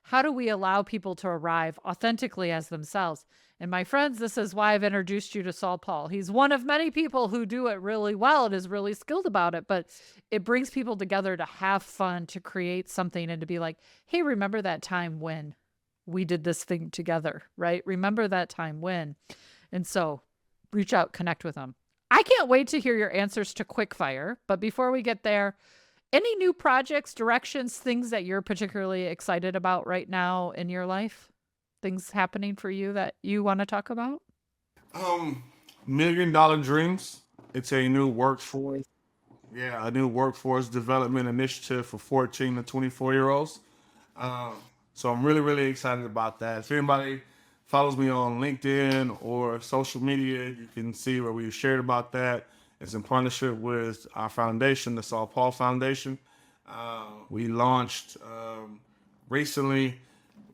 How do we allow people to arrive authentically as themselves? And my friends, this is why I've introduced you to Saul Paul. He's one of many people who do it really well and is really skilled about it, but it brings people together to have fun, to create something, and to be like, hey, remember that time when we did this thing together, right? Remember that time when. And so reach out, connect with them. I can't wait to hear your answers to quickfire. But before we get there, any new projects, directions, things that you're particularly excited about right now in your life? Things happening for you that you want to talk about? Um, $1 million Dreams. It's a new workforce. Yeah, a new workforce development initiative for 14 to 24-year-olds. Um, so I'm really, really excited about that. If anybody follows me on LinkedIn or social media, you can see where we shared about that. It's in partnership with our foundation, the Saul Paul Foundation. We launched recently,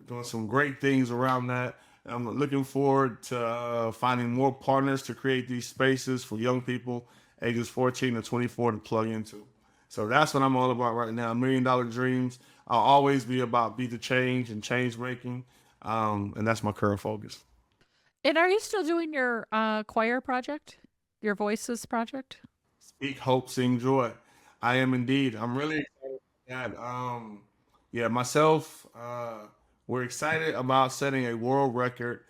doing some great things around that. I'm looking forward to finding more partners to create these spaces for young people ages 14 to 24 to plug into. So that's what I'm all about right now. $1 million Dreams. I'll always be about be the change and change making. And that's my current focus. And are you still doing your choir project, your voices project? Speak hope, sing joy. I am indeed. I'm really excited about that. Yeah, myself, we're excited about setting a world record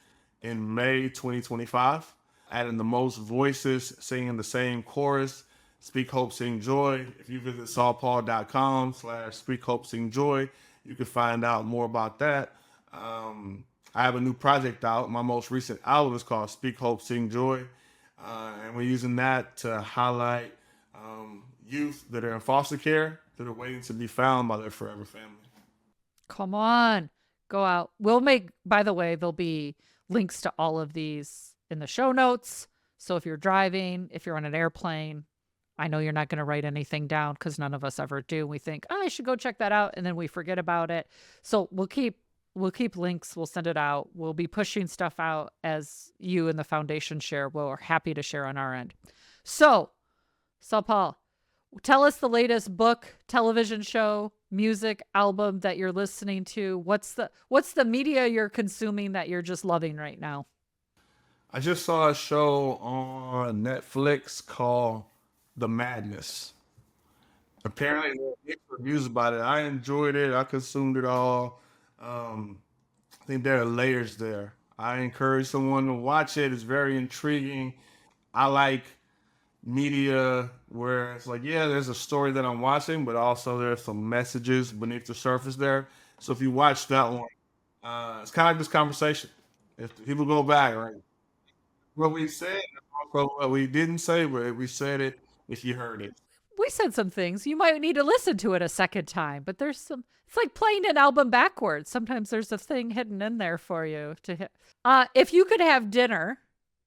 in May 2025, adding the most voices singing the same chorus. Speak Hope, Sing Joy. If you visit SaulPaul.com/Speak Hope, Sing Joy, you can find out more about that. I have a new project out. My most recent album is called Speak Hope, Sing Joy. And we're using that to highlight youth that are in foster care that are waiting to be found by their forever family. Come on, go out. We'll make, by the way, there'll be links to all of these in the show notes. So if you're driving, if you're on an airplane, I know you're not going to write anything down because none of us ever do. We think, oh, I should go check that out. And then we forget about it. So we'll keep links. We'll send it out. We'll be pushing stuff out as you and the foundation share. We're happy to share on our end. So, SaulPaul, tell us the latest book, television show, music, album that you're listening to. What's the media you're consuming that you're just loving right now? I just saw a show on Netflix called The Madness. Apparently, there were mixed reviews about it. I enjoyed it. I consumed it all. I think there are layers there. I encourage someone to watch it. It's very intriguing. I like media where it's like, yeah, there's a story that I'm watching, but also there's some messages beneath the surface there. So if you watch that one, it's kind of like this conversation. If people go back, right, what we said, also what we didn't say, but we said it if you heard it. We said some things. You might need to listen to it a second time, but there's some, it's like playing an album backwards. Sometimes there's a thing hidden in there for you to hit. If you could have dinner,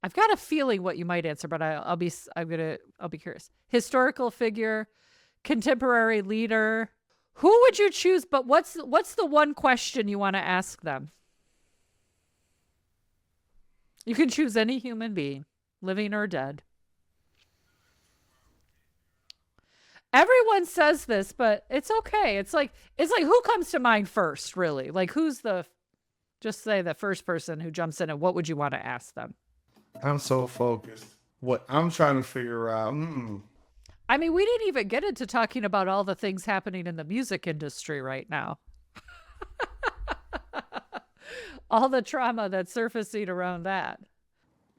I've got a feeling what you might answer, but I'll be curious. Historical figure, contemporary leader. Who would you choose? But what's the one question you want to ask them? You can choose any human being, living or dead. Everyone says this, but it's okay. It's like who comes to mind first, really? Like who's just say the first person who jumps in, and what would you want to ask them? I'm so focused. What I'm trying to figure out. I mean, we didn't even get into talking about all the things happening in the music industry right now. All the trauma that's surfacing around that.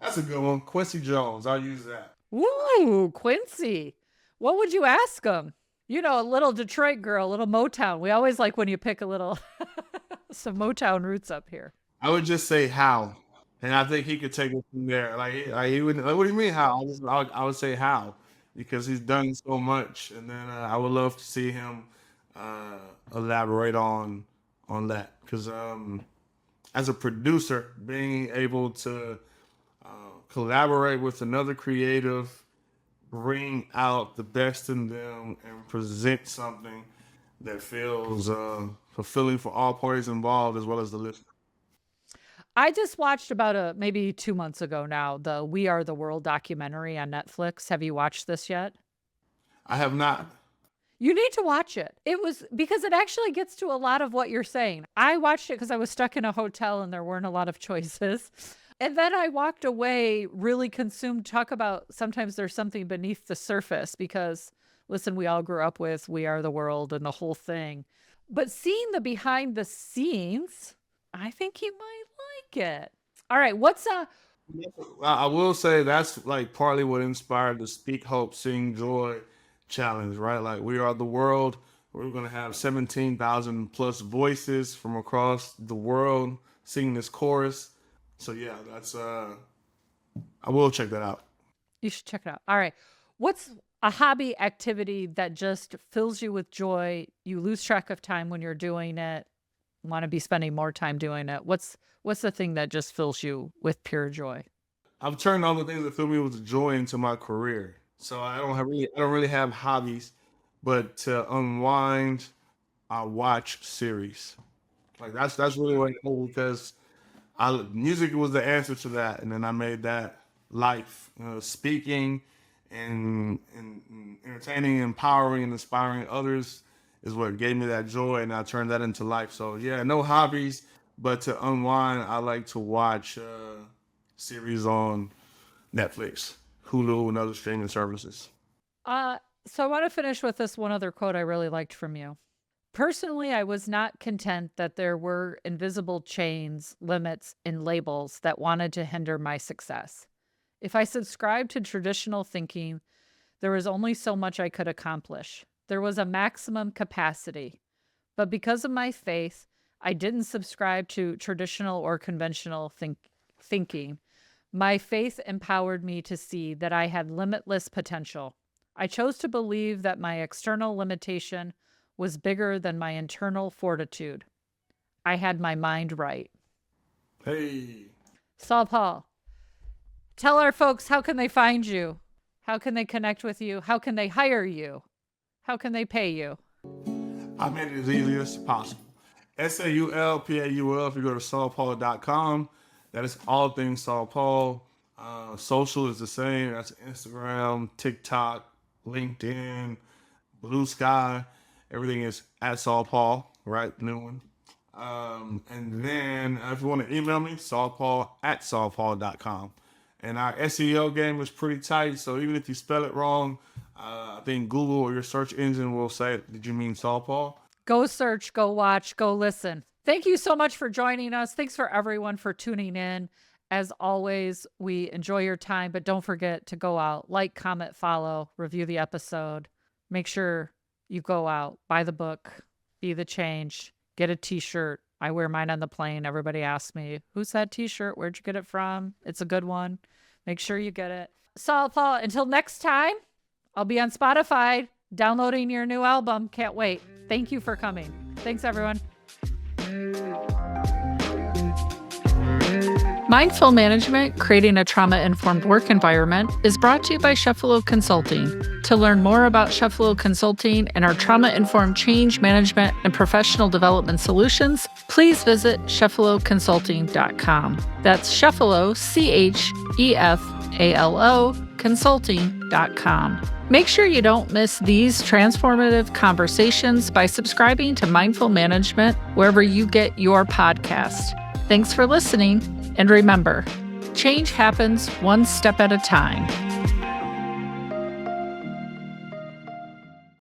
That's a good one. Quincy Jones. I'll use that. Woo, Quincy. What would you ask him? You know, a little Detroit girl, a little Motown. We always like when you pick a little, some Motown roots up here. I would just say how, and I think he could take it from there. Like he would. Like, what do you mean how? I would say how, because he's done so much, and then I would love to see him elaborate on that. Because as a producer, being able to collaborate with another creative, bring out the best in them, and present something that feels fulfilling for all parties involved as well as the listener. I just watched about maybe 2 months ago now, the We Are the World documentary on Netflix. Have you watched this yet? I have not. You need to watch it. It was because it actually gets to a lot of what you're saying. I watched it because I was stuck in a hotel and there weren't a lot of choices. And then I walked away really consumed. Talk about sometimes there's something beneath the surface because, listen, we all grew up with We Are the World and the whole thing. But seeing the behind the scenes, I think you might like it. All right. I will say that's like partly what inspired the Speak Hope, Sing Joy challenge, right? Like we are the world. We're going to have 17,000 plus voices from across the world singing this chorus. So yeah, that's I will check that out. You should check it out. All right. What's a hobby activity that just fills you with joy? You lose track of time when you're doing it. Want to be spending more time doing it. What's the thing that just fills you with pure joy? I've turned all the things that fill me with joy into my career. So I don't really have hobbies, but to unwind, I watch series. Like that's really what I know because music was the answer to that, and then I made that life. Speaking and entertaining, empowering, and inspiring others is what gave me that joy, and I turned that into life. So yeah, no hobbies, but to unwind, I like to watch series on Netflix, Hulu, and other streaming services. So I want to finish with this one other quote I really liked from you. Personally, I was not content that there were invisible chains, limits, and labels that wanted to hinder my success. If I subscribed to traditional thinking, there was only so much I could accomplish. There was a maximum capacity. But because of my faith, I didn't subscribe to traditional or conventional thinking. My faith empowered me to see that I had limitless potential. I chose to believe that my external limitation was bigger than my internal fortitude. I had my mind right. Hey. Saul Paul, tell our folks, how can they find you? How can they connect with you? How can they hire you? How can they pay you? I made it as easy as possible. SaulPaul. If you go to SaulPaul.com, that is all things Saul Paul. Social is the same. That's Instagram, TikTok, LinkedIn, Blue Sky. Everything is at Saul Paul, right? New one. And then if you want to email me, SaulPaul@SaulPaul.com. And our SEO game is pretty tight. So even if you spell it wrong, I think Google or your search engine will say, did you mean Saul Paul? Go search, go watch, go listen. Thank you so much for joining us. Thanks for everyone for tuning in. As always, we enjoy your time, but don't forget to go out, like, comment, follow, review the episode. Make sure you go out, buy the book, be the change, get a t-shirt. I wear mine on the plane. Everybody asks me, who's that t-shirt? Where'd you get it from? It's a good one. Make sure you get it. Saul Paul, until next time, I'll be on Spotify downloading your new album. Can't wait. Thank you for coming. Thanks, everyone. Mindful Management, Creating a Trauma-Informed Work Environment is brought to you by Chefalo Consulting. To learn more about Chefalo Consulting and our trauma-informed change management and professional development solutions, please visit chefaloconsulting.com. That's Chefalo, CHEFALO, consulting.com. Make sure you don't miss these transformative conversations by subscribing to Mindful Management wherever you get your podcast. Thanks for listening, and remember, change happens one step at a time.